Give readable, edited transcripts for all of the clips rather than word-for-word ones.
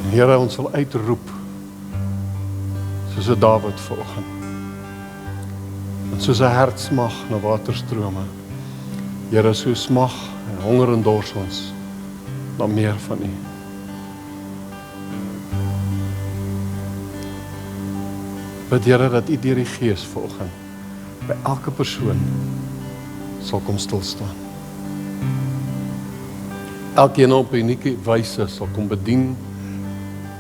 En Here, ons wil uitroep, soos 'n Dawid vanoggend. En soos 'n hert smag na waterstrome. Here, so smag en honger en dors ons na meer van U. Bid Here dat U deur die Gees vanoggend by elke persoon sal kom stilstaan. Elkeen op 'n unieke wyse sal kom bedien,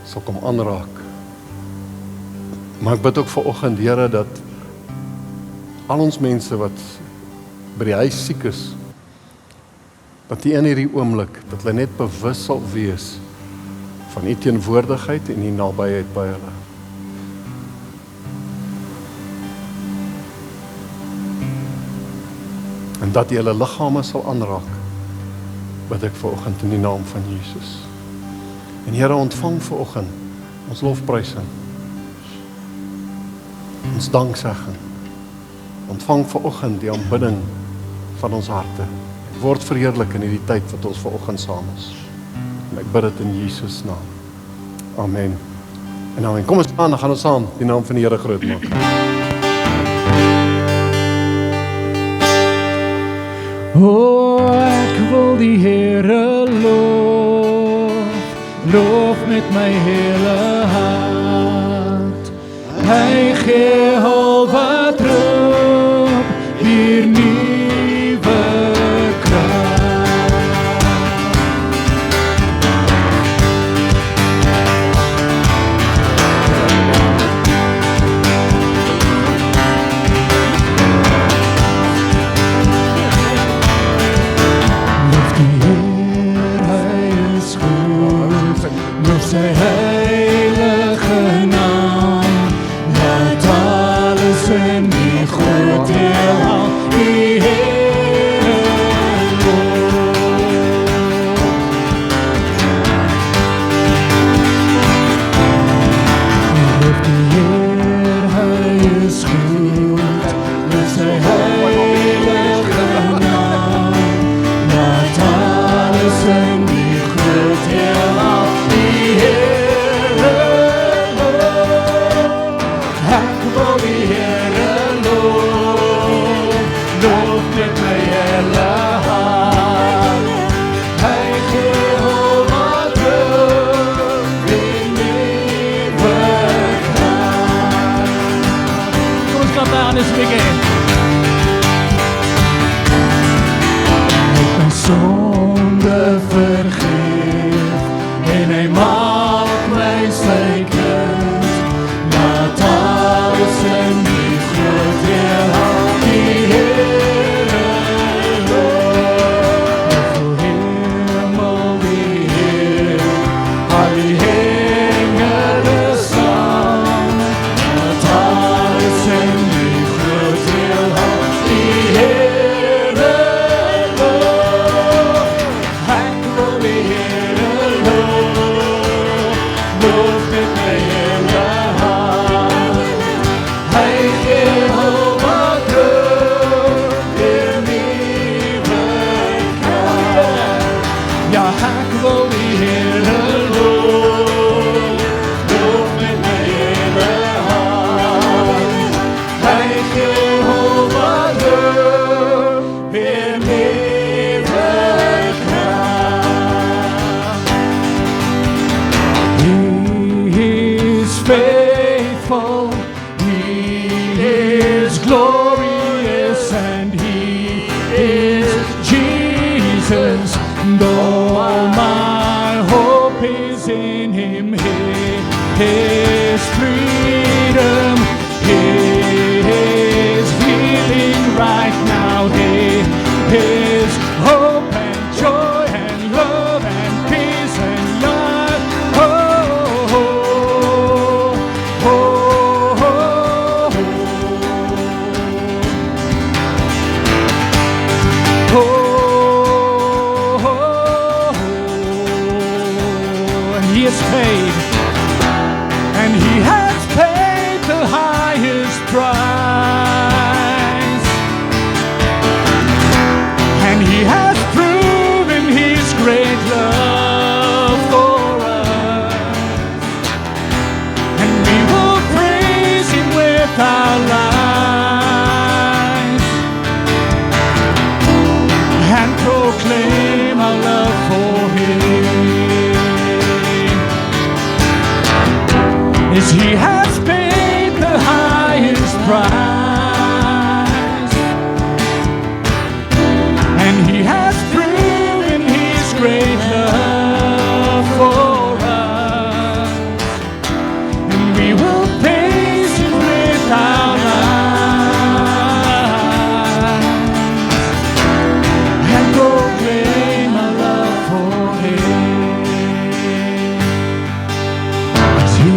sal kom aanraak. Maar ek bid ook vanoggend, Here, dat al ons mense wat by die huis siek is, dat U in hierdie oomblik, dat hulle net bewus sal wees van U teenwoordigheid en U nabyheid by hulle. En dat U hulle liggame sal aanraak, bid ek vanoggend in die naam van Jesus. En Here, ontvang vanoggend ons lofprysing, ons danksegging. Ontvang vanoggend die aanbidding van ons harte. Word verheerlik in hierdie tyd wat ons vanoggend saam is. En ek bid dit in Jesus naam. Amen. En amen. Kom ons staan, dan gaan ons saam die naam van die Here groot maak. O, ek wil die Here loof met my hele hart. Hy gee al wat roep, weer nuwe krag. Loof die Heer, hy is goed, loof sy heilige naam. Laat alles in die groot heelal die Here loof. Loof die Heer, hy is goed, loof sy heilige naam. Laat alles in die groot heelal die Here loof. Ek wil die Here loof met my hele hart. Hy gee al wat roep, weer nuwe krag. Kom ons klap aan as we begin. My sonde vergeef en hy maak my sy kind. Laat alles in die groot heelal die Here loof. O hemel die Heer, al die engele saam. Laat alles in die groot heelal die Here loof. Ek wil die Here loof met my hele hart. Hy gee al wat roep, weer nuwe krag. Ja, ek wil die Here loof met my hele hart. Hy gee al wat roep, weer nuwe krag. He is faithful, He is glorious, and He is Jesus. Though all my hope is in Him, His freedom, His healing right now, His hope and joy and love and peace and love. Oh, oh, oh, oh, oh, oh, and He has paid, and He has paid the highest price, and He has proven His great love for us. proclaim our love for Him. As He has paid the highest price, and He has proven His great love for us, and we will praise Him with our lives and proclaim our love for Him. As He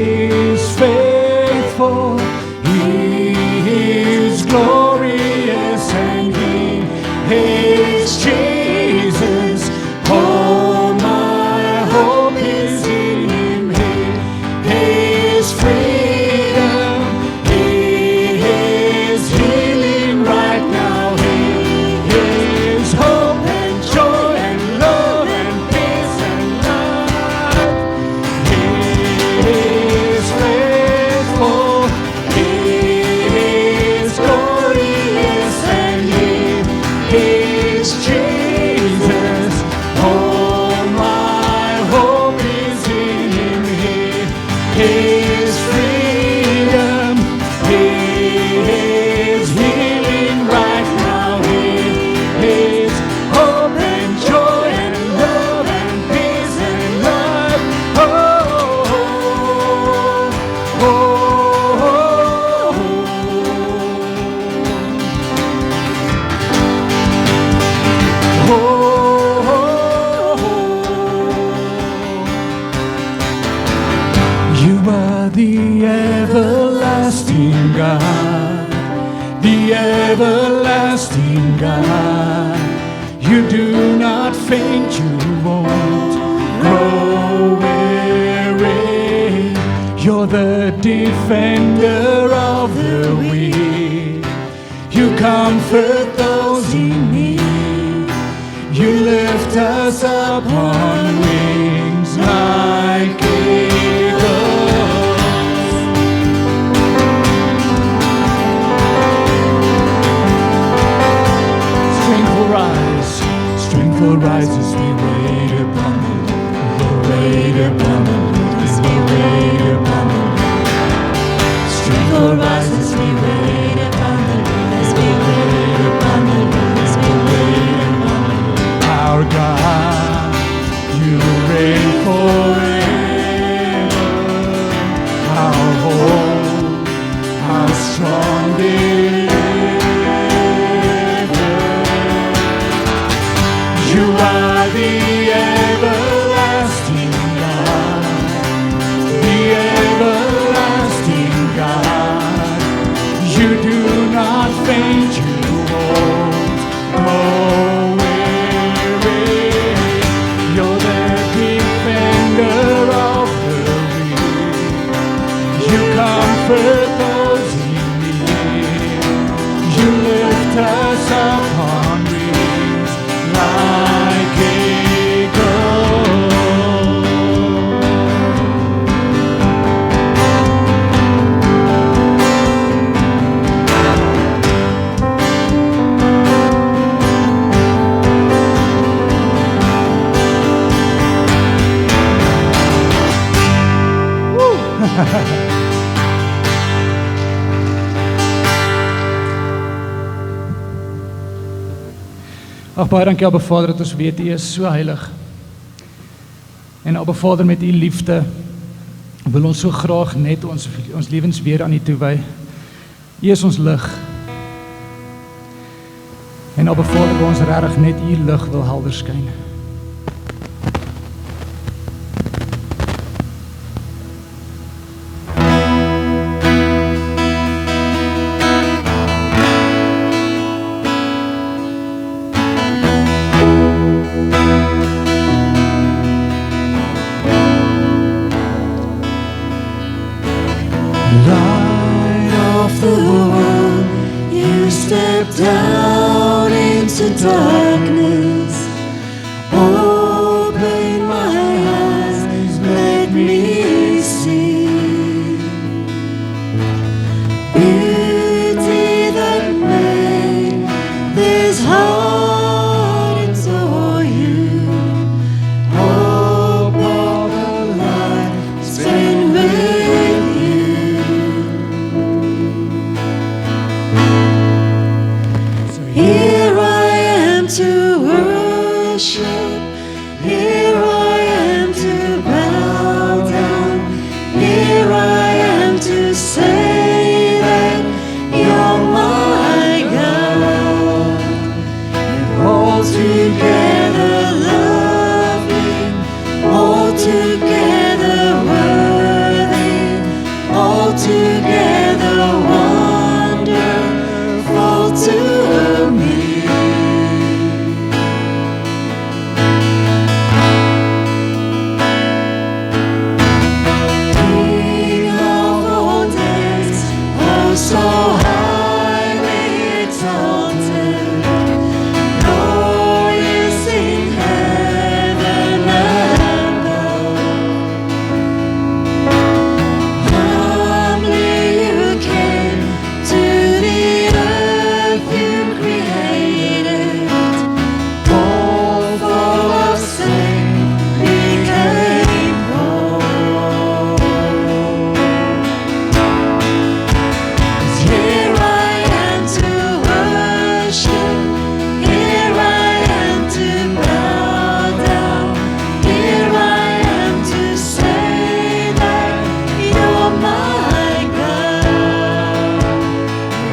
is faithful, He is glorious, and He is Jesus. All my hope is in Him. He is freedom. He is healing right now. He is hope and joy and love and peace and love. He is faithful. He is glorious, and He is Jesus. All my hope is in Him. He is freedom. He is healing right now. He is hope and joy and love and peace and love. Oh, oh, oh, You are the everlasting God, the everlasting God. You do not faint, you won't grow weary. You're the defender of the weak. You comfort those in need. You lift us up on wings like eagles. Strength will rise as we wait upon the Lord. We'll wait upon the Lord. We'll wait upon the Lord. Strength will rise as we wait upon the Lord. As we wait upon the Lord. As we wait upon the Lord. Our God, You reign forever. Our hope, our strong deliverer. You are the everlasting God, the everlasting God. You do not faint, You won't grow weary. You're the defender of the weak. You comfort those in need. You lift us up on wings like Ag, baie dankie Abba Vader dat ons weet U is so heilig. En Abba Vader, met U liefde wil ons so graag net ons lewens weer aan U toewy. U is ons lig. En Abba Vader, wil ons regtig net U lig wil helder skyn. Light of the world, You step down into darkness. worship. Here I am to bow down. Here I am to say that you're my God. You're altogether loving, altogether worthy, altogether wonderful to me. King of all days, oh so highly exalted, glorious in heaven above. Humbly you came to the earth you created. All for our sake became poor. Here I am to worship. Here I am to bow down. Here I am to say that you're my God.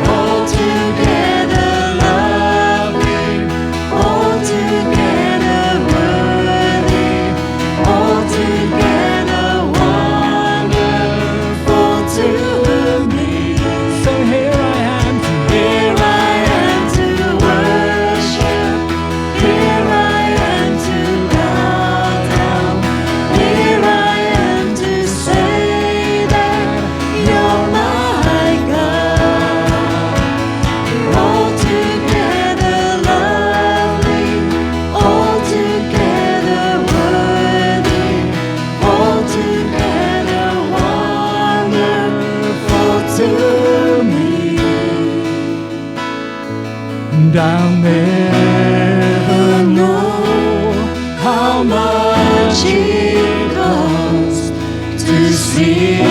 Altogether loving, altogether worthy, altogether wonderful to me. So here I am to Here I am to worship. Here I am to bow down. Here I am to say that you're my God. You're altogether lovely, altogether worthy, altogether wonderful to me. and I'll never know How much it costs to see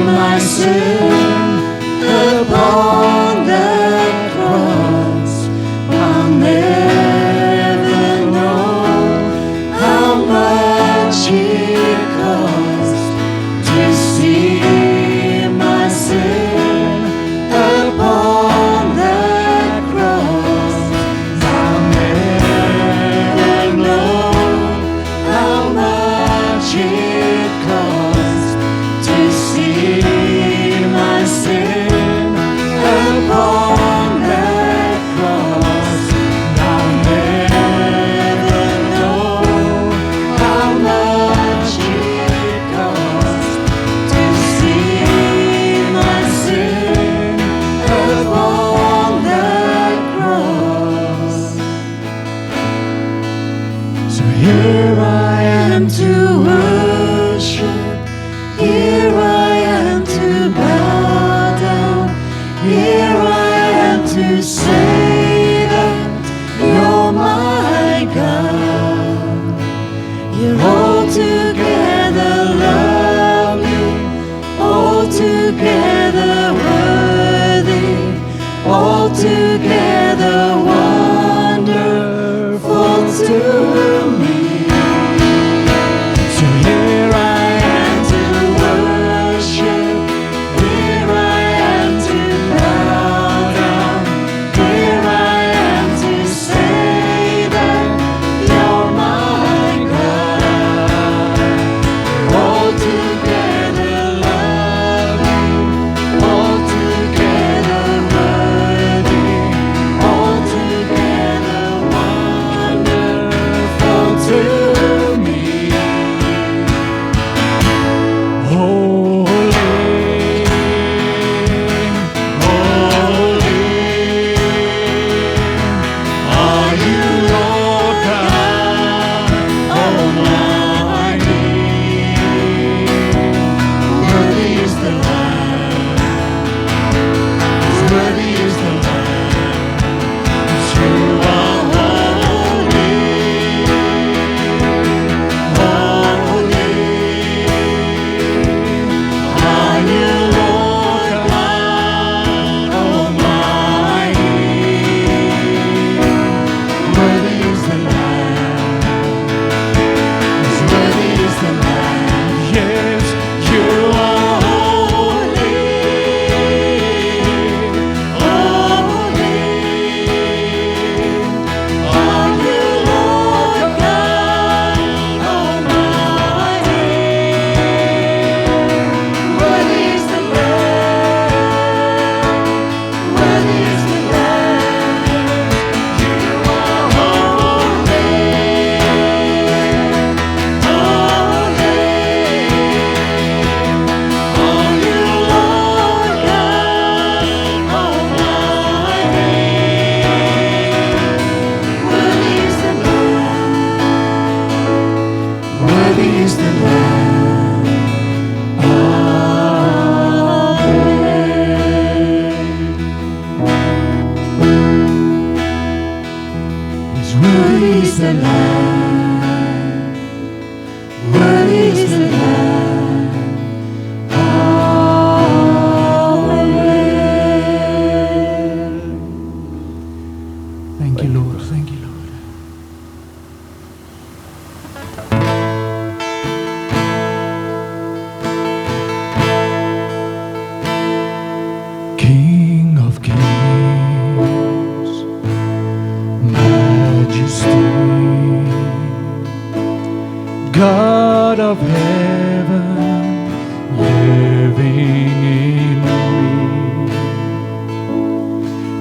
my sin upon that cross. I'll never know how much it costs to see my sin upon that cross. I'll never know how much it costs to see my sin upon that cross. I'll never know how much it costs to see my sin upon that cross. So here I am to worship. Here I am to bow down. Here I am to say that you're my God. You're altogether lovely, altogether worthy, altogether wonderful to me. So Worthy is the Lamb. Worthy is the Lamb. Amen. Thank you, Lord. Thank you, Lord. King of kings, majesty, God of heaven, living in me,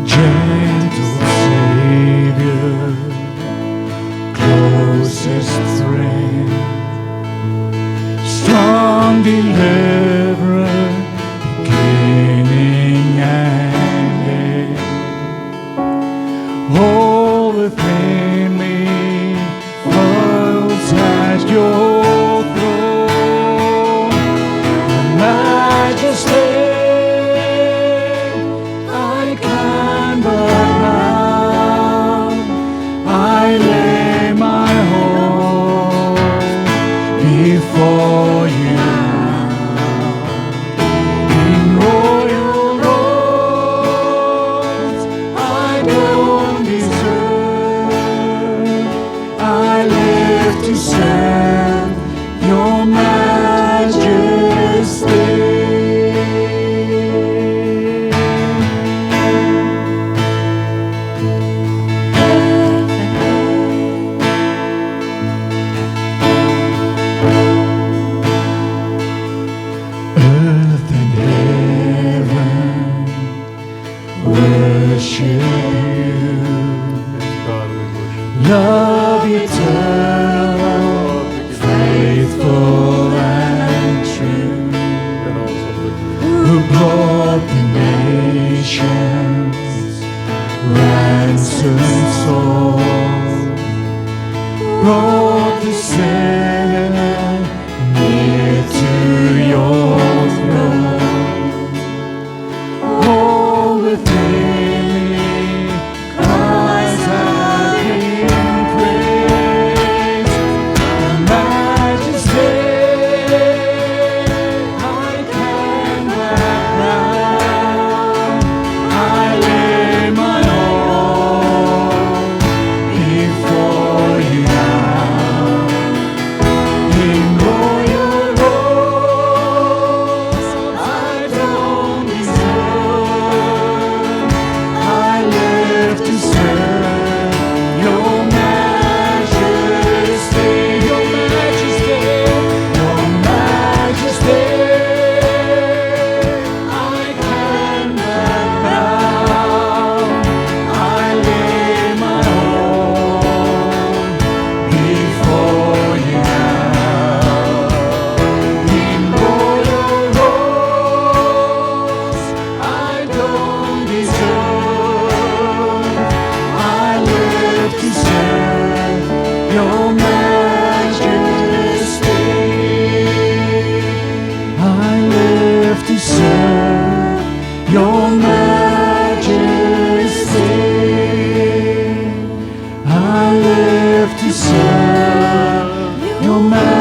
gentle Savior, closest friend, strong deliverer, beginning and end. All within me falls at your throne. Majesty, I can but bow. I lay my whole before you. In royal robes, I don't deserve. I live to serve your majesty. Earth and heaven worship you. God, we worship. Love eternal, faithful and true, And also with who brought the nations, ransomed souls, brought the sinner near to your throne. All within me cries out in praise. Majesty, I can but bow. I lay my all before you now. In royal robes, I don't deserve. I live to serve your majesty, your majesty, your majesty. I can but bow. I lay my all before you now. In royal robes, I don't deserve. I live to serve your majesty. I live to serve your majesty. I live to serve your majesty.